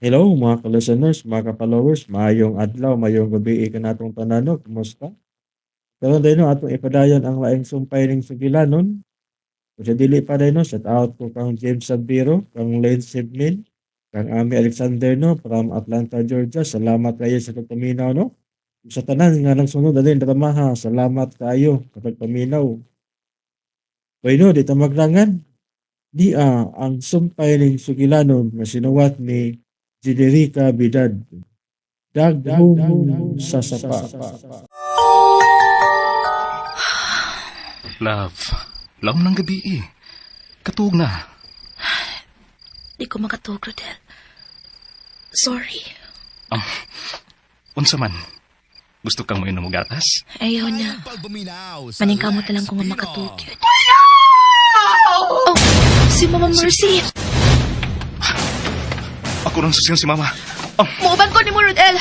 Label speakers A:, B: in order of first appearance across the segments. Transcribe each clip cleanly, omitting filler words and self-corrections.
A: Hello mga ka-listeners, mga ka-followers, maayong adlaw, maayong gabi ka natong tanano, kumusta? Karon din no atong ipadayon ang laing sumpay ning sugilanon. Kung sa dili pa din no, shout out ko kang James Sabiro, kang Lane Sibmin, kang Ami Alexander no from Atlanta, Georgia. Salamat kayo sa pagpaminaw no. Sa tanan nga nang sunod din dramaha, salamat kayo sa pagpaminaw. Bueno, di ta maglangan. Ang sumpay ning sugilanon na sinuwat ni Jiderica Bidad. Daghong sa sapa.
B: Love, laom ng gabi eh. Katuog na.
C: Di ko makatulog, Rodel. Sorry.
B: Unsa man, gusto kang mainom og gatas?
C: Ayaw na. Maning kamot na lang kung makatulog yun. Oh, si Mama Mercy.
B: Ako rin susiyang si Mama.
C: Muuban ko ni mo, Rodel.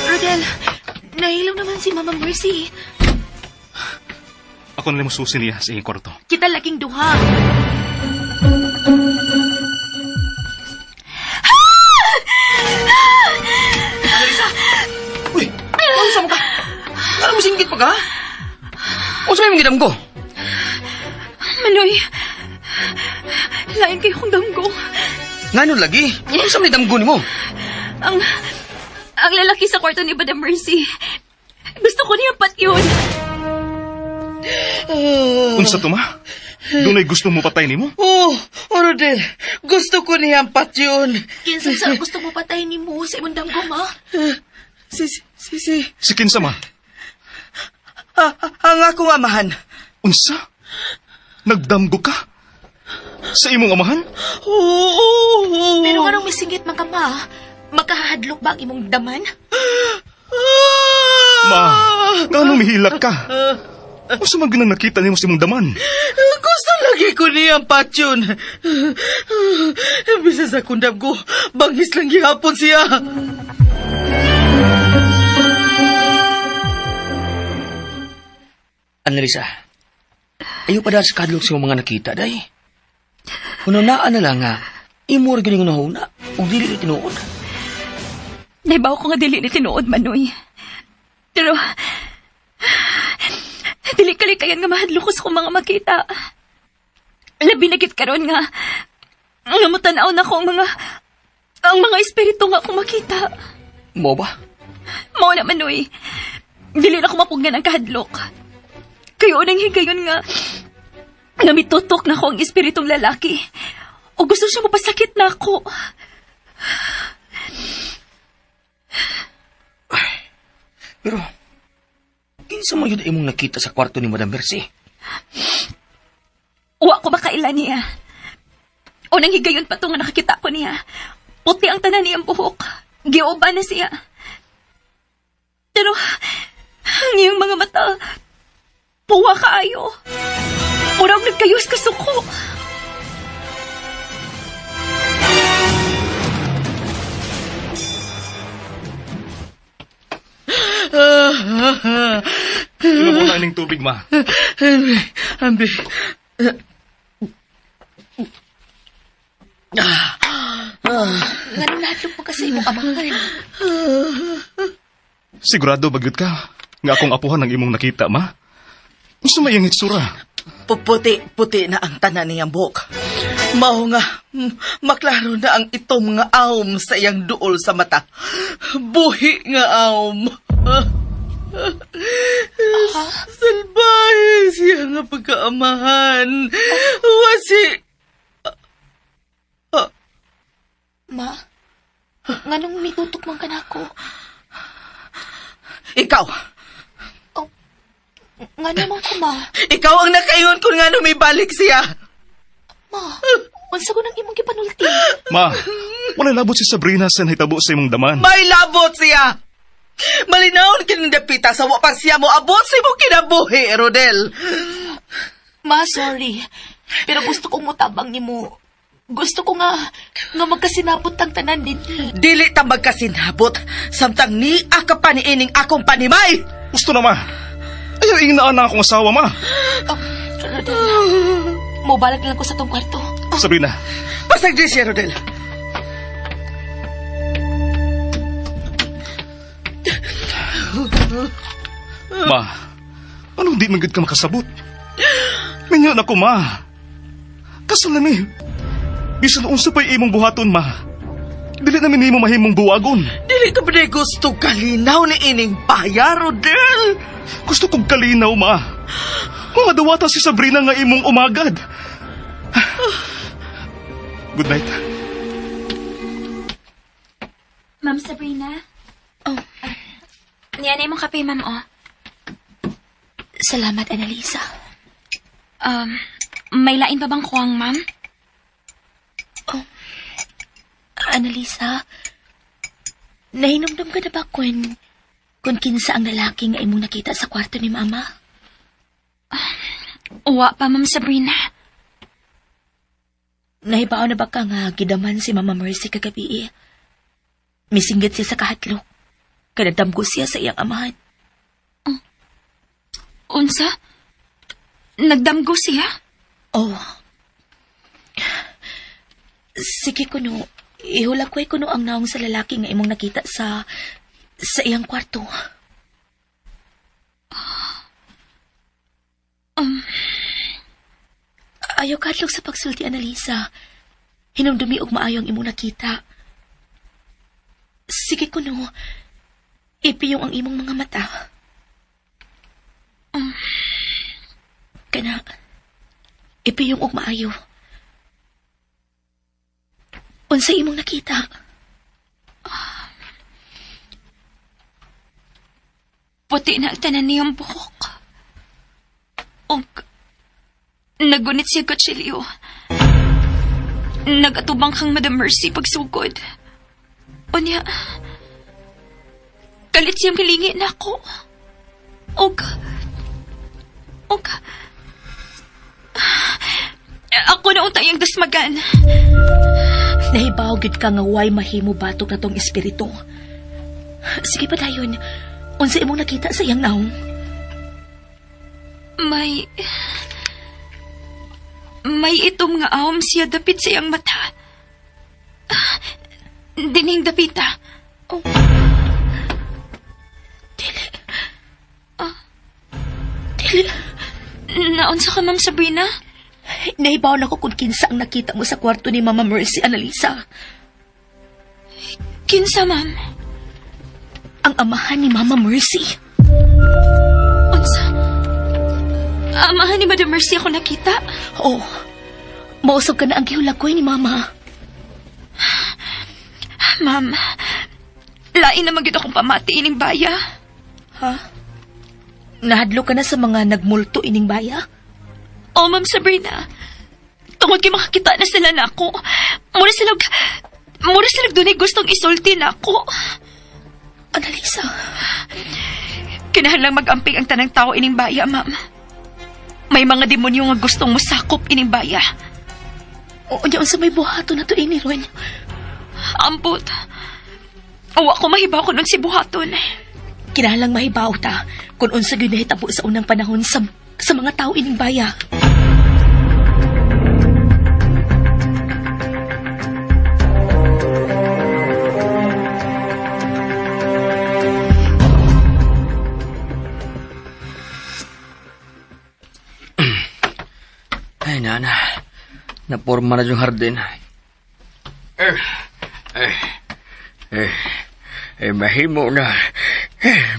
C: Rodel, nahilaw naman si Mama Mercy.
B: Ako na lang susi niya sa iyong kwarto.
C: Kita laging duha.
D: Uy! Ano sa mo ka? Ano mo singgit pa ka? O sa may gidam ko?
C: Manoy, lain kayo kong damgo.
D: Ngano lagi? Ano sa may damgo ni mo?
C: Ang lalaki sa kwarto ni Madam Mercy. Gusto ko niya pat yun.
B: Unsa to ma? Dunay gusto mo patay nimo?
D: Oh, Rodel, gusto ko niyang pat yun.
C: Kinsa sa gusto mo patayin ni mo sa imong damgo, ma?
D: Si.
B: Si kinsa ma?
D: Ang akong amahan.
B: Unsa? Nagdamgo ka? Sa imong amahan?
D: Oo.
C: Pero anong misingit man ka, ma? Makahadlok ba ang imong daman?
B: Ma, ngano mihilak ka? Unsa man ginang nakita nimo sa imong daman?
D: Gusto lagi ko niyang pat yun. Bisa sa kundam ko, bangis lang gihapon siya. Annalisa, ayaw pa dahil sa kadlok sa mga nakita, day. Unanaan na lang nga, imur galing unahuna, o dili na tinuod.
C: Naibaw ko nga dili ni tinuod, Manoy. Pero, dili kalikayan nga mahadlok ko sa kong mga makita. Labi na git karon nga mutanaw na ko ang mga espiritu nga akong makita.
D: Mo ba?
C: Mao na, Manoy. Dili na ko mapugnan ang kahadlok. Kayo unang higayon nga mitutok na ko ang espiritong lalaki. O gusto siya mapasakit na ako.
D: Pero, kinsa mo yun imong nakita sa kwarto ni Madam Mercy?
C: Uwa ko makailan niya. Unang higayon pa to nga nakakita ko niya. Puti ang tanan niyang buhok. Giuba na siya. Pero, ang iyong mga mata, puwa kaayo. Murang nagkayos ka suko.
B: Ino mo na ining tubig, ma.
D: Ambi.
C: Nga nahadlok mo kasi imong amahan.
B: Sigurado bagyod ka nga akong apuhan ang imong nakita, ma. Unsa may iyang itsura?
D: Puti na ang tanan niyang buhok. Mao nga, maklaro na ang itong mga awm sa iyang duol sa mata. Buhi nga awm. Salbahe siya nga pagkaamahan. Wasi.
C: Ma, nga nung mitutok man ka na ako.
D: Ikaw.
C: Nga naman ko, ma.
D: Ikaw ang nakayon kung nga numibalik siya.
C: Ma, unsa ko nang imong gipanulti?
B: Ma, wala labot si Sabrina sa nahitabo sa imong daman.
D: May labot siya. Malinawon kinindapita sa wapang siya mo abot sa imong kinabuhi, Rodel.
C: Ma, sorry. Pero gusto kong mutabang ni mo. Gusto ko nga magkasinabot ang tanan din.
D: Dili ta magkasinabot, samtang ni ka pa ni ining akong panimay.
B: Gusto na, ma. Ayaw inaan na akong asawa, ma.
C: Rodel, mubalag na lang ko sa tong kwarto.
B: Sabrina,
D: Pasagdi siya, Rodel.
B: ma, anong di man gid ka makasabot? Minyo na ko, ma. Kasulami, bisan unsa pa'y imong buhaton, ma. Dili namin nimo mahimong buwagon.
D: Dili ka ba na gusto kalinaw ni ining paya, Rodel?
B: Gusto kong kalinaw, ma. Mga dawata si Sabrina nga imong umagad. Good night.
C: Ma'am Sabrina? Oh. Niyan mong kape, ma'am, oh.
E: Salamat, Annalisa.
C: May lain pa bang kuwang, ma'am?
E: Annalisa, nahinumdum ka na ba kung kinsa ang lalaki nga imong nakita sa kwarto ni Mama?
C: Uwa pa, ma'am Sabrina.
E: Nahibaw na ba ka nga gidaman si Mama Mercy kagabi? Misinggit siya sa kahatlok. Kanadamgo siya sa iyang amahan.
C: Unsa? Nagdamgo siya?
E: Oh. Sige kuno, ihulakway kuno ang naong sa lalaki nga imong nakita sa iyang kwarto. Ayaw kadlok sa pagsulti, Annalisa. Hinumdumi og maayo ang imong nakita. Sige kuno, ipiyong ang imong mga mata. Kana, ipiyong og maayo. Unsa imong nakita?
C: Puti na ang tanan niyang buhok. Og nagunit siya kutsilyo. Nagatubang kang Madam Mercy pagsugod. Unya, kalit siyang hilingi na ako. Og, ako na untay ang dasmagan.
E: Nahibaw gid ka nga way mahimo batok na tong espiritu. Sige pa dayon. Unsa imong nakita sa iyang naong?
C: May itom nga awam siya dapit sa iyang mata. Dining dapita.
E: Oh. Dili. Dili.
C: Naunsa ka, Ma'am Sabrina?
E: Nahibaw na ko kung kinsa ang nakita mo sa kwarto ni Mama Mercy, Annalisa.
C: Kinsa, ma'am?
E: Ang amahan ni Mama Mercy.
C: Unsa? Amahan ni Madam Mercy ako nakita?
E: Oh, mausog ka na ang gihulakoy ni Mama.
C: Ma'am, lain na magyud akong pamati ining baya.
E: Ha? Nahadlo ka na sa mga nagmulto ining baya?
C: Oh, Ma'am Sabrina. Tungod kay makakita na sila nako. Mura sila dunay gustong isulti nako.
E: Annalisa.
C: Kinahanglang mag-amping ang tanang tao ining baya, ma'am. May mga demonyo nga gustong musakop ining baya.
E: O diyan sa may buhato na to ini, Ron.
C: Ambot. Uwa ko mahibaw ko nun si buhaton.
E: Kinahanglang mahibaw ta kung unsa gyud nahitabo sa unang panahon sa mga tao ining baya.
F: Ay, nana. Naporma na yung hardin. Mahimo na.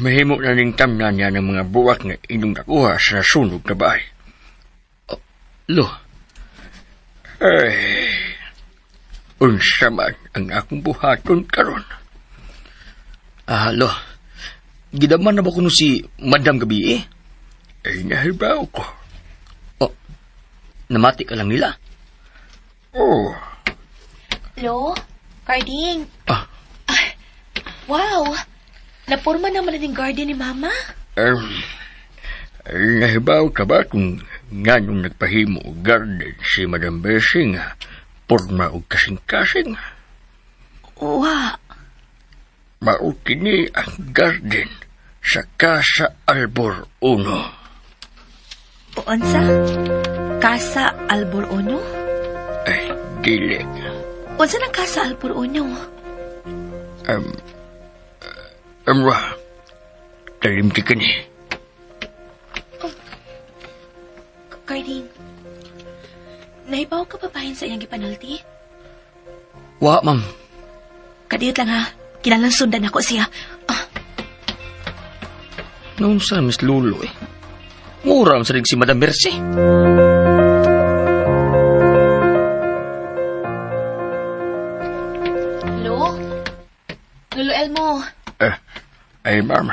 F: Mahimo na ning tamnan niya ng mga buwak na inyong nakuha sa sunog na bahay. Oh, lo. Unsa man ang akong buhaton karon. Lo. Gidaman na ba kuno si Madam gabi eh? Ay, nahibaw ko. Namati ka lang nila. Oh.
E: Lo, Carding.
F: Ah.
E: Wow. Naporma naman na ng garden ni Mama.
F: Nahibaw ka ba kung nga nung nagpahimo og garden si Madam Bessie nga porma og kasing-kasing?
E: Wa.
F: Mao kini ang garden sa Casa Albor 1.
E: Unsa? Casa Albor 1?
F: Ay, Dili.
E: Unsa nang kasa Albor Uno?
F: Amra. Talim ti ka ni.
E: Carding, nahibaw ka pa bahin sa iyang gipanalti?
F: Wa, ma'am.
E: Kadiyot lang ha. Kinalang sundan ako siya.
F: Noon sa Miss Lolo eh. Mura sa rin si Madam Mercy.
E: Lolo? Lolo Elmo?
F: Ay, ma'am.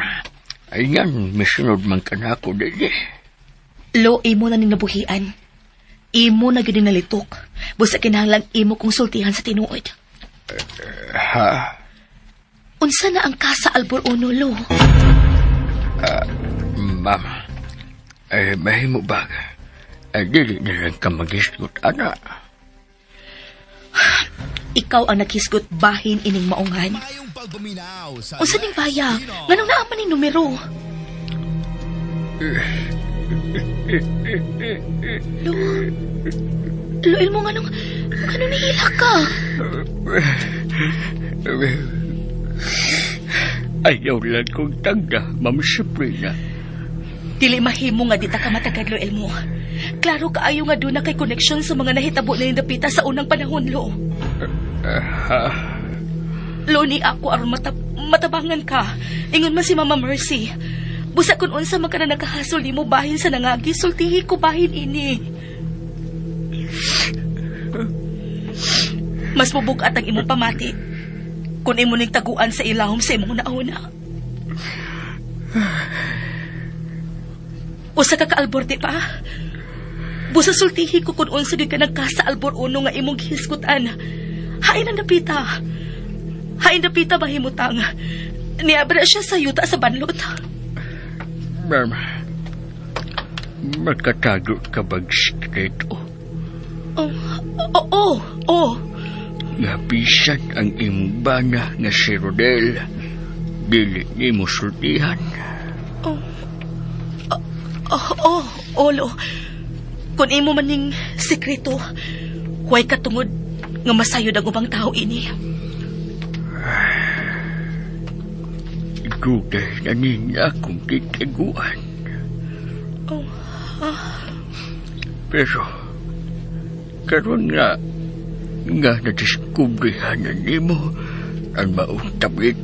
F: Ay nga, misunod man ka na ako dali.
E: Lo, imo na ning nabuhian. Imo na gini nalitok. Busa kinahanglang imo kong sultihan sa tinuod.
F: Ha?
E: Unsa na ang kasa Albor Uno, Lo?
F: Ma'am. Ay, mahimo ba? Ay, dili na lang ka mag-isgot, ana.
E: Ikaw ang nakisgot bahin ining maungan. Unsa ning baya? Nganong naaman ning numero? Lo? Lo, Elmo, nganong nihila ka?
F: Ayaw lang kong tagda, Ma'am Sabrina.
E: Dili mahimo nga di ta ka matagad, Lo Elmo. Klaro kaayo nga doon na kay koneksyon sa mga nahitabo na nindapita sa unang panahon, Lo. Lo, ni ako aron matabangan ka. Ingon man si Mama Mercy. Busa kun unsa man ka na nakahasol nimo bahin sa nangagi, sultihi ko bahin ini. Mas mubugat ang imong pamati kung imo ning taguan sa ilahom sa imong nauna. Usa ka kaalborte pa. Busa sultihi ko kung unsa gyud ka nagkasa Albor Uno nga imong gihisgutan. Hain ang napita. Hain napita mahimutang. Niabra siya sa yuta sa banlot.
F: Ma'am, magkatago ka bang sikreto?
E: Oh.
F: Nga bisan ang imong bana nga si Rodel, dili ni mo sultihan.
E: Lo. Kung imo man ning sekreto, huwag katungod nga masayod ang ubang tao ini.
F: Duday na niya akong titaguan. Pero, karon nga nadiskubrihan na nimo ang maong tablet.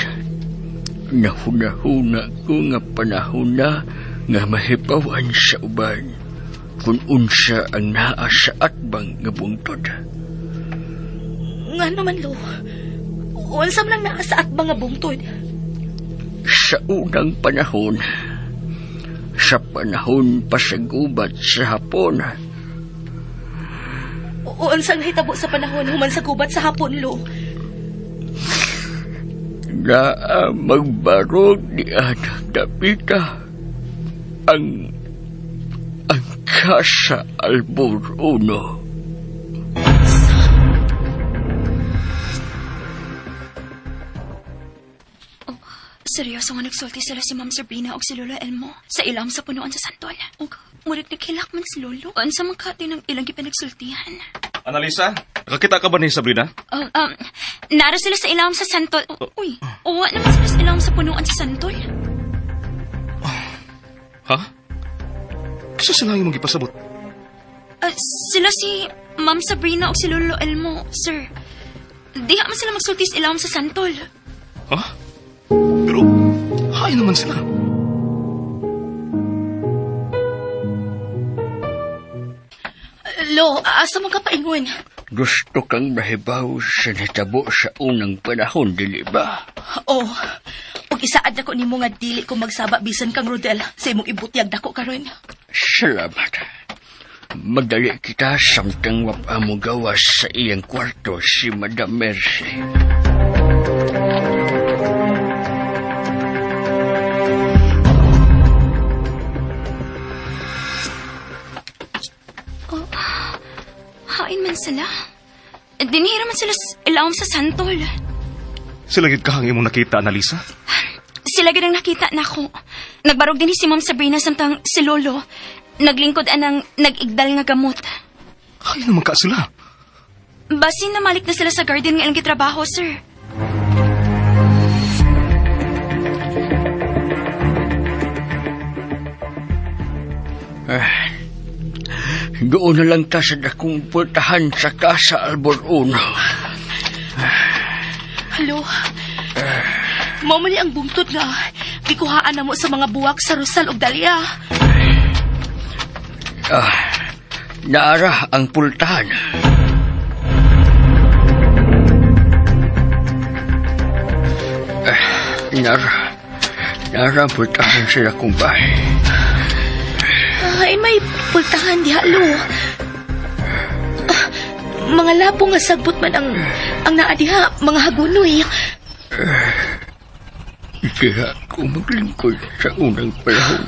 F: Nahuna-huna ko nga panahon na nga mahipawan sa uban kung unsa ang naa sa atbang nga bungtod.
E: Nga naman, Lo. Unsam lang naa sa atbang nga bungtod.
F: Sa unang panahon, sa panahon pa sa gubat sa hapon,
E: Unsang hitabo sa panahon human sa gubat sa hapon, Lo.
F: na magbarog ni Anang Dapita ang Kasa Albor Uno.
C: Seryoso nga nagsulti sila si Ma'am Sabrina o si Lolo Elmo sa ilam sa punuan sa santol. Murid naghilak man si Lolo. Unsa man kati ng ilang ginagsultihan.
B: Annalisa, nakakita ka ba ni Sabrina?
C: Nara sila sa ilam sa santol. Uy, uwa naman sila sa ilam sa punuan sa santol.
B: Ha? Kasi sila yung magipasabot.
C: Sila si Ma'am Sabrina o si Lolo Elmo, sir. Diha man sila magsulti sa ilam sa santol.
B: Ha? Pero, hay naman sila.
E: Lo, asa mo ka paingon?
F: Gusto kang mahibaw sa natabo sa unang panahon, dili ba?
E: Oh, ug isaad ako nimo nga dili ko magsaba bisan kang Rodel sa imong ibutyag dako karon.
F: Salamat. Magdali kita samtang wapa mo gawas sa iyang kwarto si Madam Mercy.
C: Hain man sila. Dinihira man sila ilawom sa santol.
B: Sila gid kahang imong nakita, Annalisa?
C: Sila gid ang nakita nako. Nagbarog din si Ma'am Sabrina samtang si Lolo. Naglingkod anang nag-igdal nga gamot.
B: Hay naman ka sila.
C: Basin na malik na sila sa garden nga ilang gitrabaho, sir.
F: Doon na lang ta sa dakong pultahan sa Casa Albor Uno.
E: Halo. Mao man ni ang bungtod nga gikuhaan na mo sa mga buwak sa Rosal ug Dahlia.
F: Naara ang pultahan. Naara ang pultahan sa dakong bahay.
E: Ay, may pultahan di halo. Mga lapong nga sagbot man ang naadiha, mga hagunoy.
F: Kaya ako maglingkod sa unang panahon.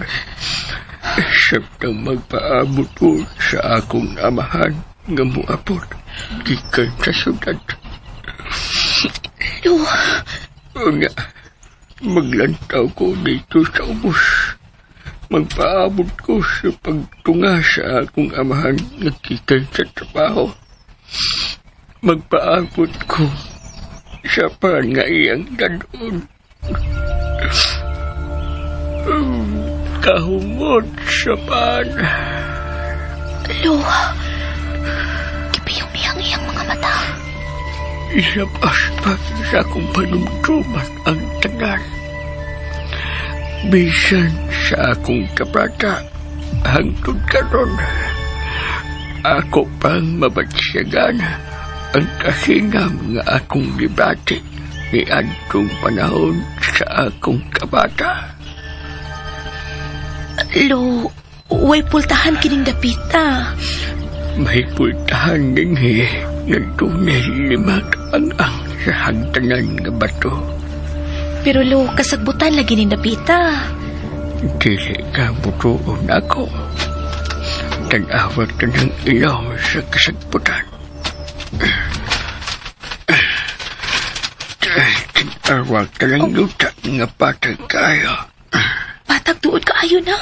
F: Sabtang magpaabot ko sa akong amahan nga muabot gikan sa syudad.
E: Lo,
F: Nga, maglantaw ko dito sa ubos. Magpaabot ko sa pagtunga sa akong amahan nga gikan sa trabaho. Magpaabot ko sa pangayang dadon. Kahumot sa pan.
E: lo. Kipiyong-iyang iyang mga mata.
F: Ilabas pa sa akong panumduman ang tanan. Bisan sa akong kabata, hangtod karon. Ako pang mabatsyagan ang kasingam nga akong gibati ni adtong panahon sa akong kabata.
E: Lo, way pultahan kining dapita.
F: May pultahan din nga tunay 5 ang sa hagdanan nga bato.
E: Pero lo, kasagbutan lagi ni dapita.
F: Dili ka butuon ako. Tanawag ka ng ilaw sa kasagputan. Tinawag ka ng yuta nga patag kayo.
E: Patag tuod ka ayo na.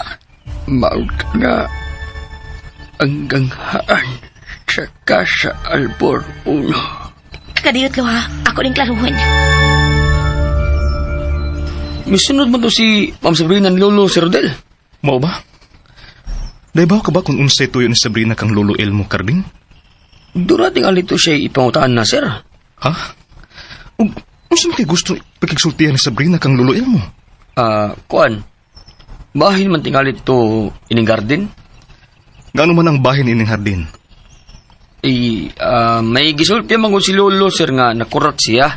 F: Maud ka na hanggang haan sa Casa Albor Uno.
E: Kadiyot lo ha, ako ning klaruhon.
F: Misunod mo to si Ma'am Sabrina ni Lolo si Rodel.
B: Mao ba? Daibaw ka ba kung unsay tuyo ni Sabrina kang Lolo Elmo Carding?
F: Durating alito siya ipangutaan na, sir.
B: Ha? Unsa man kay gusto pagkigsultihan ni Sabrina kang Lolo Elmo?
F: Kuan, bahin man tingalit to ining garden.
B: Gaano man ang bahin ining hardin?
F: May gisulti man si Lolo, sir, nga nakurat siya.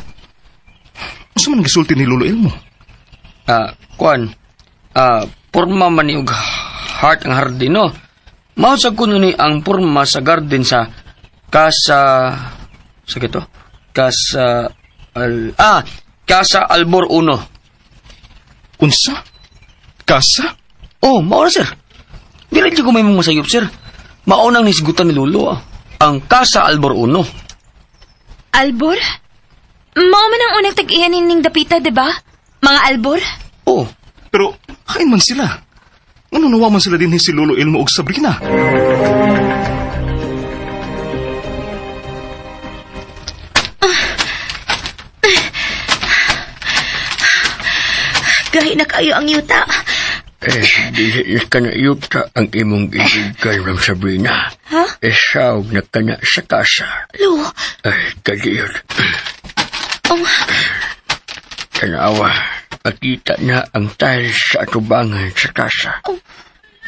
B: Unsa man ang gisulti ni Lolo Elmo?
F: Kuan, porma man ni og heart ang hardin, no? Mausag ko ni ang porma sa garden sa Casa... Sa kito? Casa Albor Uno.
B: Unsa? Kasa?
F: Oh, mauna, sir. Dili ko may mong masayop, sir. Maunang nisgutan ni Lolo, ang Casa Albor Uno.
C: Albor? Mao man ang unang tag-iyan ning dapita, di ba? Mga albor?
F: Oh,
B: Pero kain man sila. Ano nawa man sila din si Lolo Elmo og Sabrina?
E: Gahi na kayo ang yuta.
F: dili ka na yuta ang imong gigigan, Ma'am Sabrina.
E: Ha?
F: Sawg na ka na sa kasa.
E: Lo,
F: Kaliyon. Tanawa, makita na ang tiles sa atubangan sa kasa.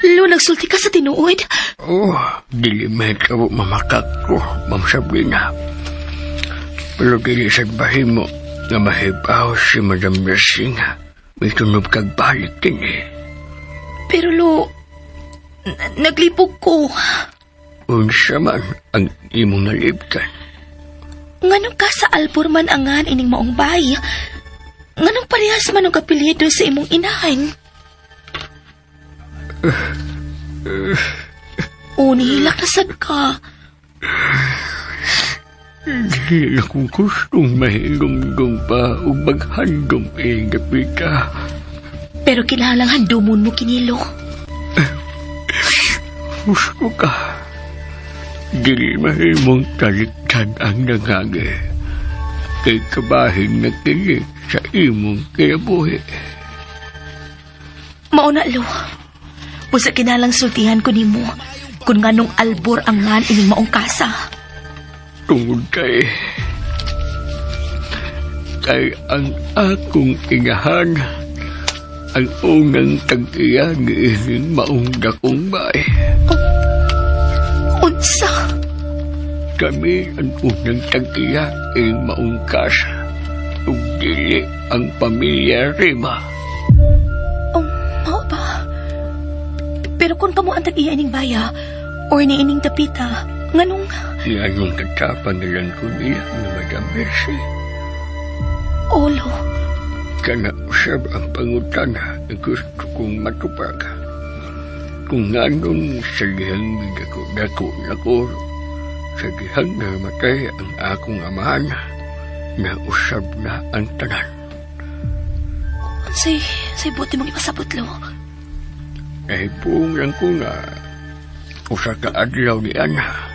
E: lo, nagsulti ka sa tinuod.
F: Oh, dili may kabo mamakak ko, Ma'am Sabrina. Pero dili sa bahimo nga mahibaw si Madam Racing. May tunog kag balik din eh.
E: Pero lo, naglipog ko.
F: Unsa man ang imong naliptan.
E: Nganong ka sa Albor man angan ining maong bay? Nganong parehas man ang kapilyedo sa imong inahan? Unihilak na sad ka.
F: Dili akong gustong mahilumdum pa o maghandom gapita.
E: Pero kilalang handumon mo kinilo.
F: Gusto ka. Dili mahimong talikdan ang nangangay. Kay kabahin na kinig sa imong kinabuhi.
E: Mauna, Lo. Busa kinalang sultihan ko nimo kung nganong albor ang ngan ining maong kasa.
F: Tungod kay ang akong inahan ang ungang tag-iya ni ining maong dakong bae.
E: Unsa?
F: Kami ang unang tag-iya ining maong kasa. Ug dili ang pamilya Rima.
E: Mao ba? Pero kung kamo ang tag-iya ining baya or ni ining dapita, nganong
F: Ngayong katapangilan ko niya na Madam Mercy.
E: Olo?
F: Kana usab ang pangutana na gusto kong matupag. Kung nganong sa gihang dako na ko, sa gihang namatay ang akong amahan, na usab na ang tanan.
E: Say buti mong ipasabot, Lo.
F: Nahipong lang ko na usa ka adlaw ni Ana.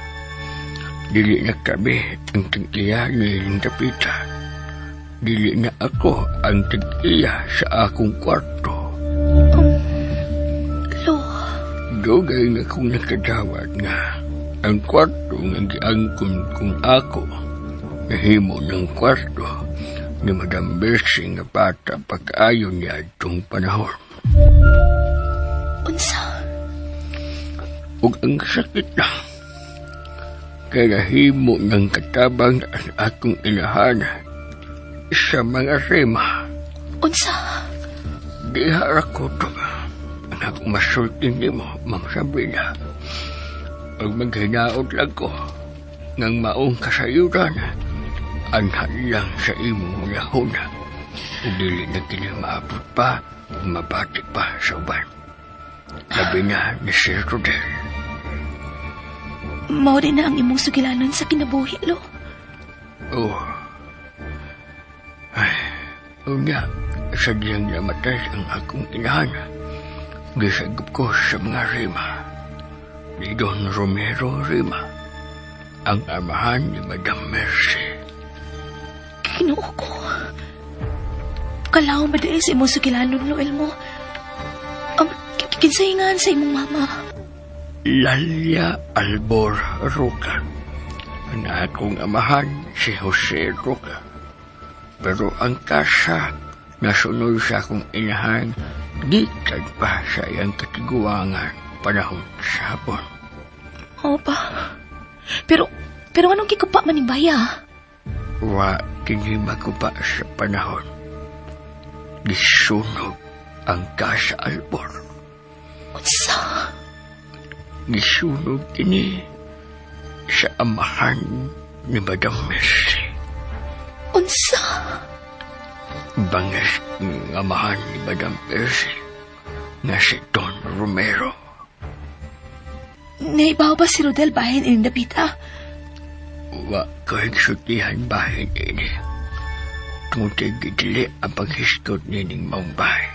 F: Dili na kami ang tag-iya ni Dapita. Dili na ako ang tag-iya sa akong kwarto.
E: Lo,
F: Dugay na kong nakadawat nga ang kwarto nga giangkon kong ako nahimo ng kwarto ni Madam Bessie nga bata pag-ayo niya itong panahon.
E: unsa?
F: Ug ang sakit na kaya himo ng katabang ang akong inahan sa mga Rima.
E: Unsa?
F: Diha ako to ang akong masulting nimo, Ma'am Sabrina. Pag maghinaot lang ko ng maong kasayuran ang halang sa imong mga huna. Ug dili na kini maabot pa, mabati pa sa uban. Sabi na ni Sir Rodel.
E: Mao din na ang imong sugilanon sa kinabuhi, Lo.
F: Oh. Ay, o nga, sadyang namatay ang akong inahan. Gisagap ko sa mga Rima. Ni Don Romero Rima, ang amahan ni Madam Mercy.
E: Kinuo ko. Kalaw ba dahil sa imong sugilanon, Lo, Elmo? Kinsahingan sa imong mama.
F: Lalia Albor Roca. Ang akong amahan si Jose Roca. Pero ang kasa nasunod sa akong inahan gitag pa sa iyang katiguangan panahon sa hapon.
E: Oo ba? Pero anong kikupa man ni Baya?
F: Wa kinima ko pa sa panahon. Gisunog ang kasa Albor.
E: Unsa?
F: Gisunog kini sa amahan ni Madam Mercy.
E: Unsa?
F: Bangas ng amahan ni Madam Mercy na si Don Romero.
E: Naibaw ba si Rodel bahin ining dapita?
F: Wa ko higsutihan bahin ini. Tumutig gidili ang paghiskot nining maong bahay.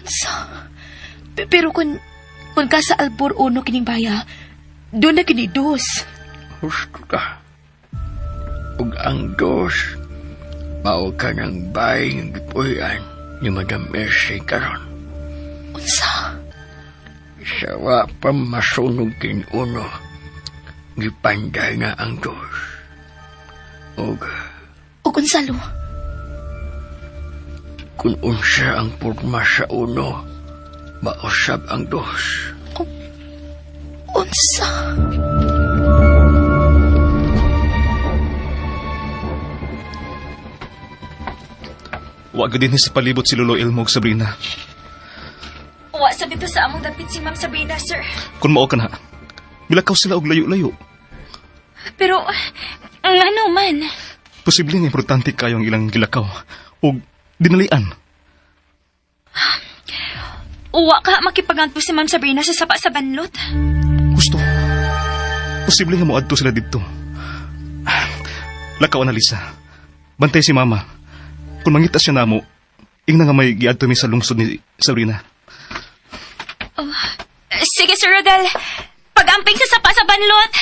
E: Unsa? Pero kung ka sa Albor Uno kining Baya, doon na kinidos.
F: Husto ka. Ug ang dos, mao ka ng bahay ng gipuyan ni Madam Mercy karon.
E: Unsa?
F: Sa wa pa masunog kinuno, gipanday na ang dos. Ug
E: O unsa, Lo?
F: kung unsa ang porma sa uno, mausab ang dos.
E: Unsa?
B: Wa gid din sa palibot si Lolo Elmo ug Sabrina.
C: Wa sa dito sa among dapit si Ma'am Sabrina, sir.
B: Kung mao ka na, milakaw sila og layo-layo.
C: Pero, ano man?
B: Posible nga importante kayo ang ilang gilakaw ug dinalian.
C: Wa ka makipaganto si Ma'am Sabrina sa sapa sa banlot.
B: Gusto. Posible nga moadto sila dito. Lakaw na Lisa. Bantay si Mama. Kung mangita siya namo, ing nga may giadto mi sa lungsod ni Sabrina.
C: Sige, Sir Rodel. Pag-amping sa sapa sa banlot.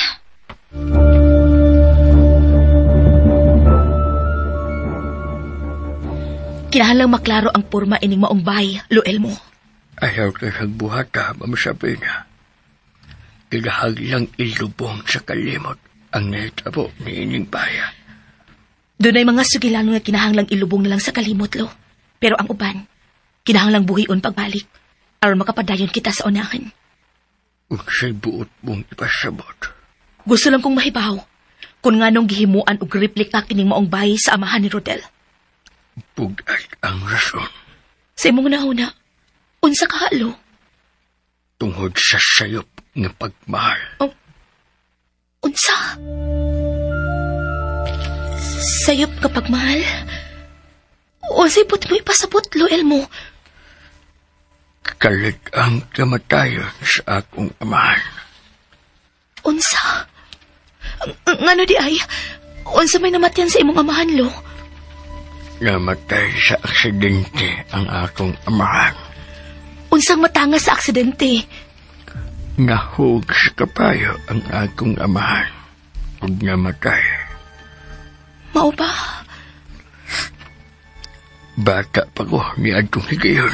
E: Kinahanglang maklaro ang porma ining maong bahay, Lo Elmo.
F: Ayaw ka nagbuhata, Ma'am Sabrina. Kinahanglang ilubong sa kalimot ang naitabo ni ining bayan.
E: Doon ay mga sugilano nga kinahanglang ilubong na lang sa kalimot, Lo. Pero ang uban, kinahanglang buhion pagbalik aron makapadayon kita sa unahan.
F: Unsay buot mong ipasabot.
E: Gusto lang kong mahibaw kung nganong gihimuan og replika kining maong bahay sa amahan ni Rodel.
F: Pugat ang rason
E: Sa imong nahuna, unsa ka, Lo?
F: tungod sa sayop ng pagmahal.
E: Unsa? Sayop kapag mahal? Unsay put mo ipasabot, Lo Elmo?
F: Kalit ang kamatayon sa akong amahan.
E: Unsa? Ngano di ay? Unsa may namatyan sa imong amahan, Lo?
F: Namatay sa aksidente ang akong amahan.
E: Unsang matanga sa aksidente?
F: Nahug sa kapayo ang akong amahan. Ug namatay.
E: Mao ba?
F: Bata pa ko ni Adtong higayon.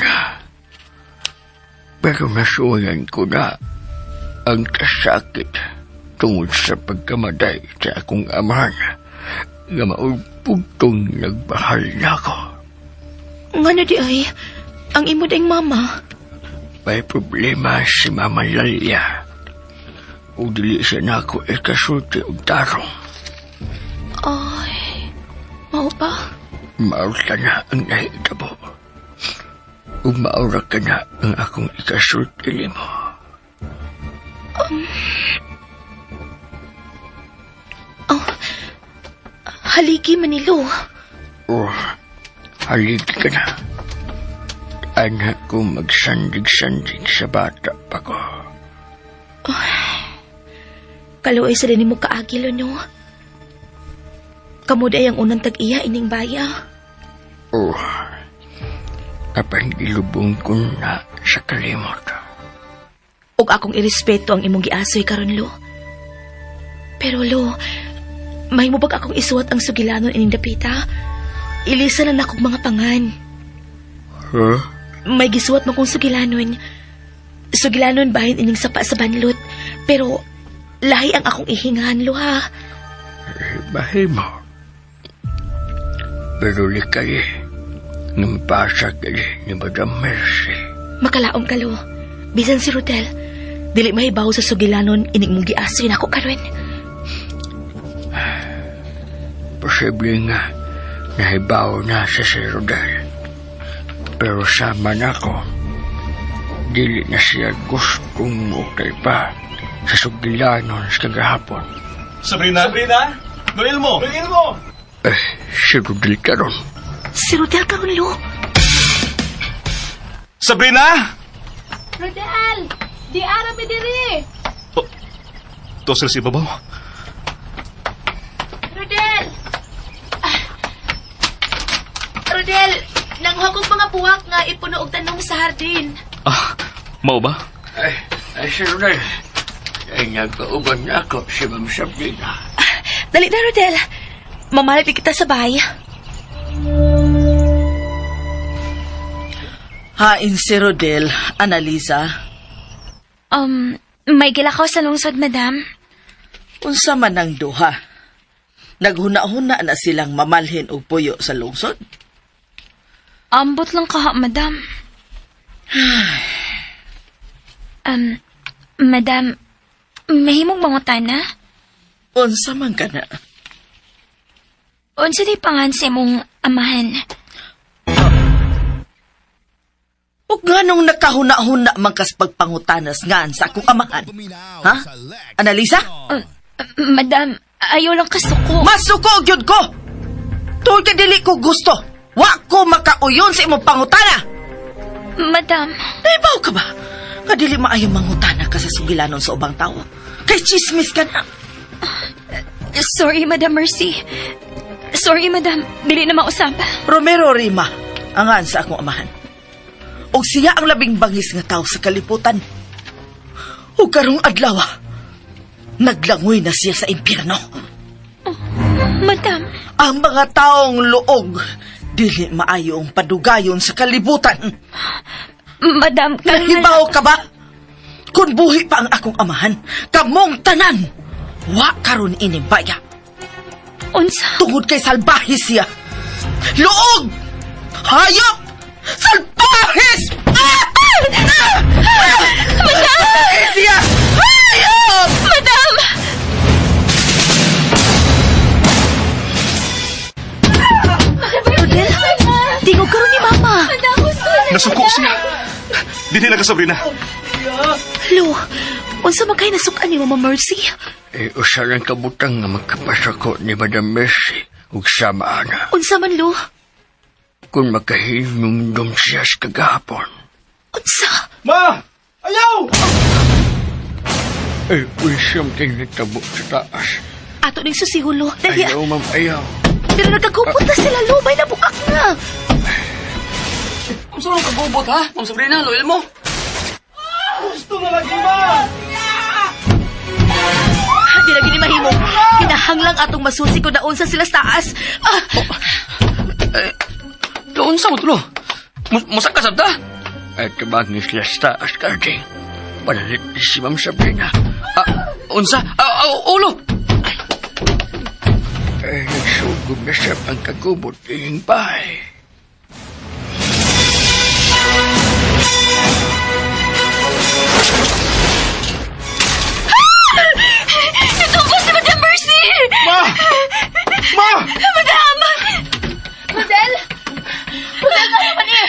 F: Pero nasuwayan ko na ang kasakit tungod sa pagkamatay sa akong amahan nga maupugtong nagbahal na ako.
E: Ngano di ay? Ang imo ding mama.
F: May problema si Mama Lalia. O dili siya na ako ikasulti og tarong.
E: Ay, mao ba?
F: Maura na ang nahitabo. Ug maura ka na ang akong ikasulti nimo.
E: Haligi Manilo.
F: O, haligi ka na. Anak ko magsandig-sandig sa bata pa ko.
E: Kaluoy sa din mo kaagilo, no? Kamu day ang unang tag-iya ining baya.
F: O, kapag ilubong ko na sa kalimot.
E: Ug akong irespeto ang imong giasoy karon, Lo. Pero, Lo, may mo bag akong isuwat ang sugilanon ining dapita? Ilisa na nakog mga pangan.
F: Huh?
E: May gisuwat mo kong sugilanon. Sugilanon bahin ining sapa sa banlot. Pero, lahi ang akong ihingahan, Lo, ha?
F: Bahay mo. Pero likay, nampasa kali ni Madam Mercy.
E: Makalaom ka, Lo. Bisan si Rodel, dili mahibaw sa sugilanon ining mong giasoy na ako karon.
F: Posible nga, nahibaw na sa si Rodel. Pero sama na ko, dili na siya gustong ukay pa sa sugilanon sa kagahapon.
B: Sabrina? Sabrina? Noel mo! Noel mo!
F: Si Rodel karon.
E: Si Rodel karon, Lo.
B: Sabrina!
C: Rodel! Di ara mi diri!
B: To sila si Babaw.
E: Rodel! Rodel, nanguha kong mga buwak nga ipuno og tanong sa hardin.
B: Mao ba?
F: Ay, si Rodel. Ay, nagkauban na ako si Ma'am Sabrina.
E: Dali na, Rodel. Mamalit kita sa bahay.
D: Hain si Rodel, Annalisa.
C: May gilakaw sa lungsod, madam.
D: Unsa man ang duha. Naghuna-huna na silang mamalhin og puyo sa lungsod.
C: Ambot lang kaha, madam. Madam, mahimong mangutana?
D: Unsa man kana?
C: Unsa di pangan sa imong amahan?
D: Ug nganong nakahuna-huna man kas pagpangutanas ngan sa akong amahan? Ha? Annalisa?
C: Madam, ayaw lang kasuko.
D: Masuko gyud ko. Tuod ka dili ko gusto. Wa ko makauyon sa imong pangutana.
C: Madam,
D: Naibaw ka ba? Nga dili maayo mangutana ka sa sugilanon sa ubang tao. Kay chismis ka na.
C: sorry, Madam Mercy. Sorry, madam. Dili na mausap.
D: Romero Rima, angan sa akong amahan. Og siya ang labing bangis nga tao sa kaliputan. Ug karong adlaw, Naglangoy na siya sa impyerno.
C: Madam,
D: Ang mga taong luog, dili maayong padugayon sa kalibutan.
C: Madam,
D: Nahibaw ka ba? Kung buhi pa ang akong amahan, kamong tanan, wa karon inimbaya.
C: unsa?
D: Tungod kay salbahe siya. Luog! Hayop! Salbahis! Salbahe siya! Hayop!
C: Madam! Rodel, tingog karon ni Mama.
B: Nasuko siya. Dili na ka, Sabrina.
C: Lo, unsa man kay nasukan ni Mama Mercy?
F: Usaran kabutang nga magkapasako ni Madam Mercy ug sama na.
C: Unsa man, Lo?
F: Kung makahinumdum siya sa kagahapon.
C: Unsa?
B: Ma! Ayaw!
F: Kung something natabo sa taas.
C: Ato ning susihulo. Dali,
F: Ayaw, ma'am, ayaw.
C: pero nagkagupot na sila, Lo. May nabuak na.
G: Kung saan ka bubot, ha? Ma'am Sabrina, loyal mo.
B: Gusto na lagi, Ma!
C: Di lagi ni mahimo. Kinahanglang atong masusi ko na unsa sila sa taas.
G: Doon sa mo tulo. Musak ka sabda?
F: At tabagin sila sa taas, Karding. Panalit ni si Ma'am Sabrina.
G: Unsa? Ulo!
F: Nagsugod na siya ang kagubot ng bahay.
C: Ito po si Madam Mercy!
B: Ma! Ma!
C: Madam! Rodel? Rodel, kaya man eh!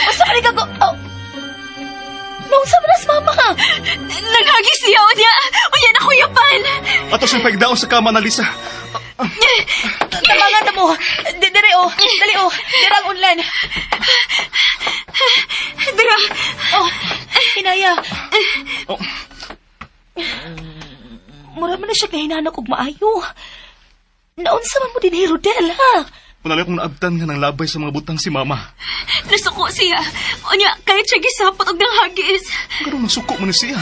C: Basta ka nagago... Oh. Naunsa mo na sa mama ka? Naghagis siya, Unya! Unya na kuyapan!
B: Ato siyang pagdaon sa kama na Lisa.
C: Tamangan na mo! Dire o! Dali o! Dirang unlan! Dira! Oh! Hinaya!
B: Oh.
C: Mura man na siya kahinanak og maayo. Naunsa man mo din ni Rodel, ha?
B: Manali akong naabtan nga ng labay sa mga butang si Mama.
C: Nasuko siya. Unya, kahit siya gisapot og nang hagis.
B: Pero nasuko mo na siya.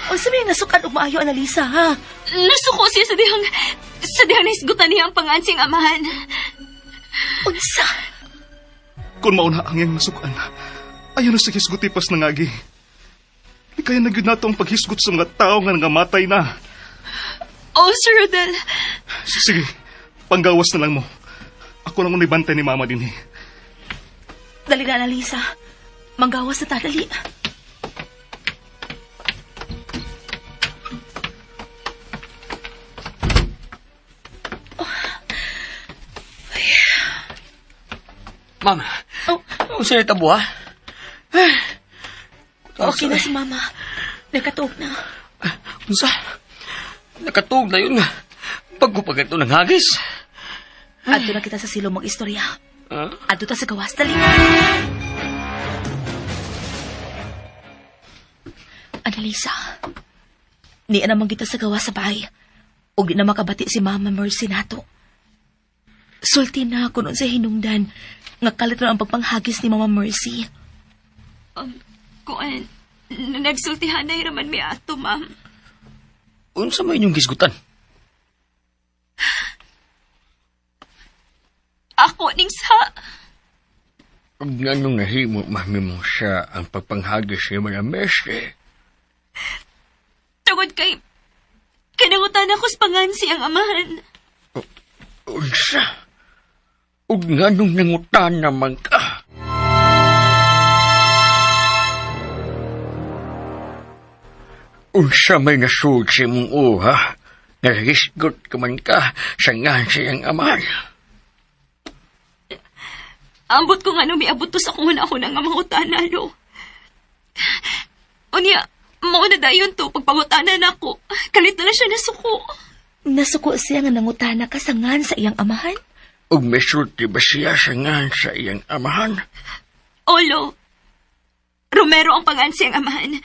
C: Unsa may nasukan og maayo, Analisa, ha? Nasuko siya sa dihang naisgutan niya ang pangansing amahan. Unsa?
B: Kung mauna ang iyang nasukan, ayaw na sa hisguti pas nangagi. Di kaya nagyud nato ang paghisgot sa mga tao nga nangamatay na.
C: Oh, Sir Rodel.
B: Sige, panggawas na lang mo. Ako lang unibantay ni Mama din eh.
C: Dali na, Analisa. Manggawas na tadali.
G: Ma'am,
C: Oh,
G: unsa na tabo, ha?
C: okay na si Mama. Nakatuog na.
G: Unsa? Nakatuog na yun. Pagkupagat ito ng hagis.
C: Adto na kita sa silong mag-istorya. Adto ta sa gawas. Dali. Analisa, ni naman kita sa gawas sa bahay. O di na makabati si Mama Mercy nato. Sulti na ako noon sa hinungdan nga kalit na ang pagpanghagis ni Mama Mercy. Kuan, nagsultihan na raman mi ato, Ma'am.
G: Unsa mo inyong gisgutan?
C: Ako ning sa...
F: Ug nganong nahimo mahimong siya ang pagpanghagis ni Madam Mercy.
C: Tungod kay... Kinagutan ako sa pangansi ang amahan.
F: Unsa? Ug nganong nangutan naman ka? Unsa may nasud sa imong uha? Nahisgot ka man ka sa ngan siyang amahan.
C: Ambot ko nga miabot to sa kung ako nang mangutanan, lo. Unya, mauna dayon to, pagpangutanan ako. Kalit na siya nasuko. Nasuko siya nga nangutana ka sa ngan sa iyang amahan?
F: Ug may sulti ba siya sa ngan sa iyang amahan?
C: Olo, Romero ang pangan siyang amahan.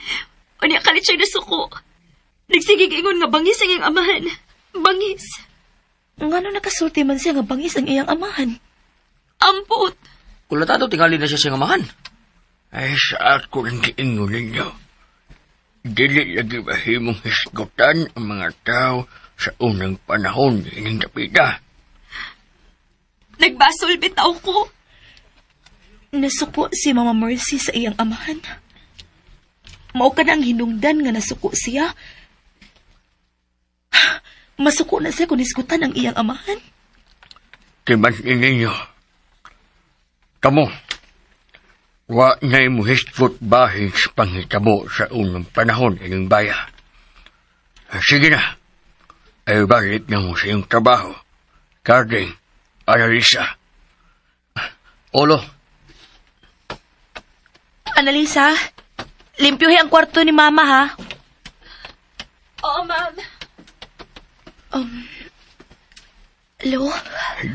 C: Unya, kalit siya nasuko. Nagsigig ingon nga bangis ang iyang amahan. Bangis. Ngano nakasulti man siya nga bangis ang iyang amahan? Ampot.
G: Kulatado tingali na siya siyang amahan.
F: Ay, sa ako rin giingon ninyo. Dili lagi mahimong hisgutan ang mga tao sa unang panahon ining dapita.
C: Nagbasol bitaw ko.
E: Nasuko si Mama Mercy sa iyang amahan. Mao ka na ang hinungdan nga nasuko siya. Masuko na siya kung isgutan ang iyang amahan.
F: Timan ninyo. Kamu, wa na mo hisgot bahin sa panghitabo sa unang panahon ining baya. Sige na, ay balik na mo sa iyong trabaho. Carding, Annalisa. Olo,
E: Annalisa, limpyuhin ang kwarto ni Mama, ha?
C: Oo, ma'am.
E: Lo,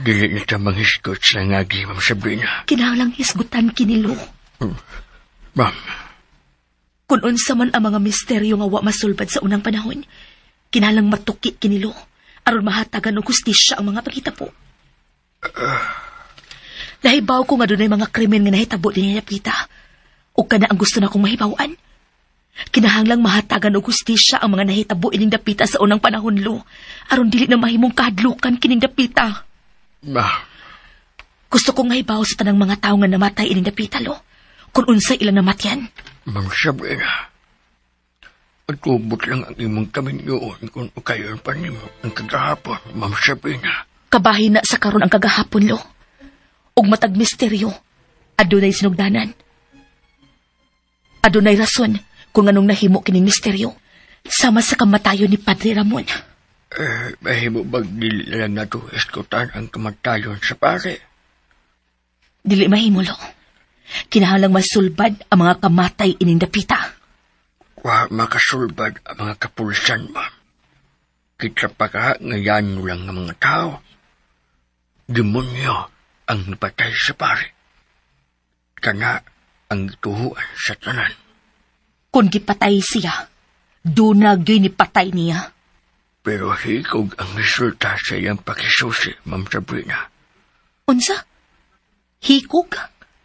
F: dili na ta manghisgot sa ngagi, Ma'am Sabrina.
E: kinahanglang hisgutan kinilo.
F: Ma'am,
E: Kung unsa man ang mga misteryo nga wa masulbad sa unang panahon, kinahanglang matuki kinilo aron mahatagan og hustisya ang mga paghitabo. Nahibaw ko nga dunay mga krimen nga nahitabo dinhi napita. O kana ang gusto na kong mahibawan. Kinahanglang mahatagan og hustisya ang mga nahitabo ining dapita sa unang panahon, lo, aron dili na mahimong kahadlukan kining dapita.
F: ma'am,
E: Gusto kong mahibaw sa tanang mga tao nga namatay ining dapita, lo, kung unsa ilang namatyan.
F: Ma'am Sabrina. Matubot lang ang imong kaminyoon kung ukayon pa nimo ang kagahapon, Ma'am Sabrina.
E: Kabahin na sa karon ang kagahapon, lo. Ug matag misteryo, adunay sinugdanan. Adunay rason kung anong nahimo kining misteryo, sama sa kamatayon ni Padre Ramon.
F: Mahimo bag dili na lang nato eskutan ang kamatayon sa pare.
E: Dili mahimo, lo. Kinahanglang masulbad ang mga kamatay ining dapita.
F: Wa makasulbad ang mga kapulisan, ma'am. Kita pa ka ngayon lang ng mga tao. Demonyo ang napatay sa pare. Kana ang tuhuan sa tanan.
E: Kung gipatay siya, dunag yun ipatay niya.
F: Pero hikog ang resulta sa iyang pakisusi, Ma'am Sabrina.
E: Unsa? Hikog?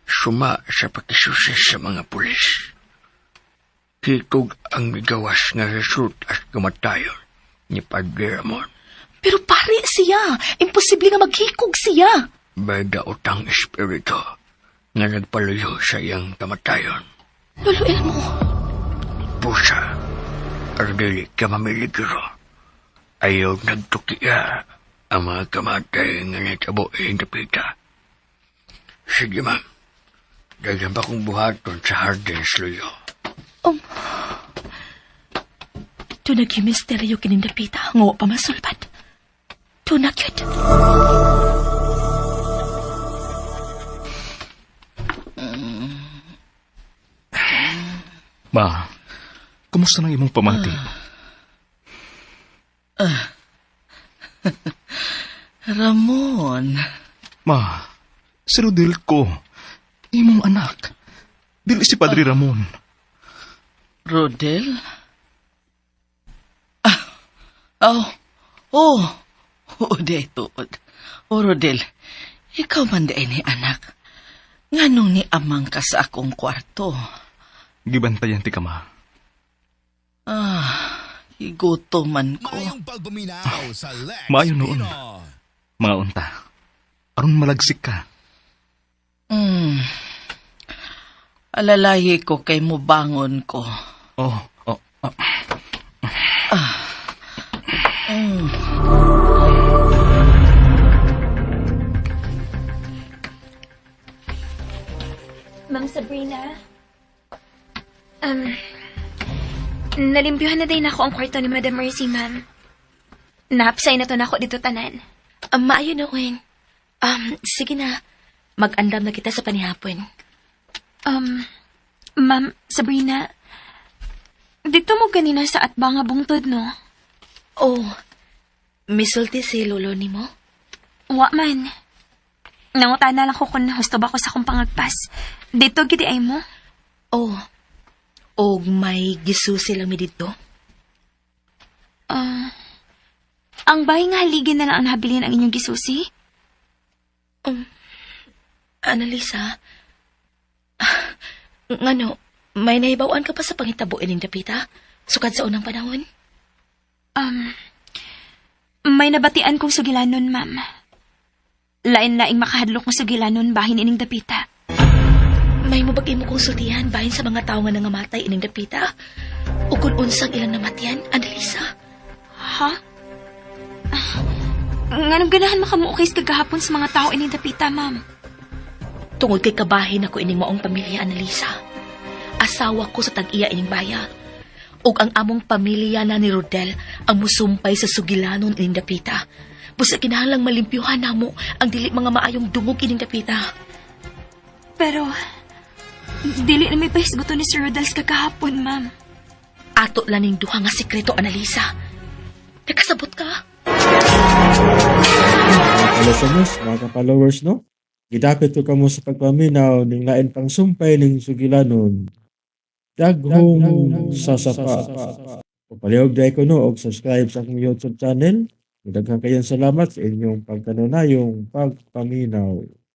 F: Suma sa pakisusi sa mga pulis. Hikog ang migawas nga resulta sa kamatayon ni Padre Ramon.
E: Pero pare siya. Imposible nga maghikog siya.
F: May daotang espiritu nga nagpaluyo sa iyang kamatayon.
E: Lolo Elmo,
F: Pusa, ardili ka mamiligro. Ayaw nagtukiya ang mga kamatay nga natabo ang dapita. Sige, ma'am. Dagan pa kong buhaton sa Hardens Luyo.
E: tunag yung misteryo kining dapita. Nga wa pa masulbad. Tunag yun.
B: Ma, kumusta ng imong pamati?
D: Ramon,
B: Ma, si Rodel ko, imong anak. Dili si Padre Ramon.
D: Rodel? Oh, dito. Rodel, ikaw man daay ni anak. Nganong ni amang ka sa akong kwarto?
B: Gibantayan ti ka, ma.
D: Iguto man ko.
H: Mayong pagbuminaw sa Lex
B: Maayo noon.
H: Pinoy.
B: Mga unta. Aron malagsik ka.
D: Alalahi ko kay mubangon ko.
B: Oh.
C: Ma'am Sabrina, nalimpyuhan na din ako ang kwarto ni Madam Mercy, ma'am. Napsay na to na ako dito tanan.
E: Maayo na, Weng. Sige na. Mag-andam na kita sa panihapon.
C: Ma'am Sabrina, dito mo ganina sa atba nga bungtod, no?
E: Oh, misulti si lolo ni mo?
C: Wa man. Nangutana lang ko kung husto ba ko sa kong pangagpas. Dito gidi ay mo?
E: Oh, og may gisusi lang mi dito.
C: Ang bahay nga haligin na lang ang nabilin ang inyong gisusi?
E: Annalisa, ngano, may nahibawan ka pa sa pangitabo ining dapita? Sukad sa unang panahon?
C: May nabatian kong sugilanon, ma'am. Lain-laing makahadlok ng sugilanon bahin ining dapita.
E: May mabagay mo konsultihan bahin sa mga tao nga nangamatay ining dapita? O kung unsang ilang namatyan, Annalisa?
C: Ha? Nganong ganahan makamuukis kagahapon sa mga tao ining dapita, ma'am?
E: Tungod kay kabahin ako ining maong pamilya, Annalisa. Asawa ko sa tag-iya ining baya. Ug ang among pamilya na ni Rodel ang musumpay sa sugilanon ining dapita. Busa kinahanglang malimpyuhan namo ang dili mga maayong dungog ining dapita.
C: Pero, dili na may pahisguto ni Sir Rodels kagahapon, ma'am.
E: Ato lang ning duha nga sekreto, Annalisa. Nakasabot ka?
A: Mga kalasanos, mga kapalowers, no? Gidapit ko kamo sa pagpaminaw ning lain pang sumpay ning sugilanon. Daghong sasapa. Papalihog dahil ko no, og subscribe sa akong YouTube channel. Daghang kayong salamat sa inyong pagkanunayong pagpaminaw.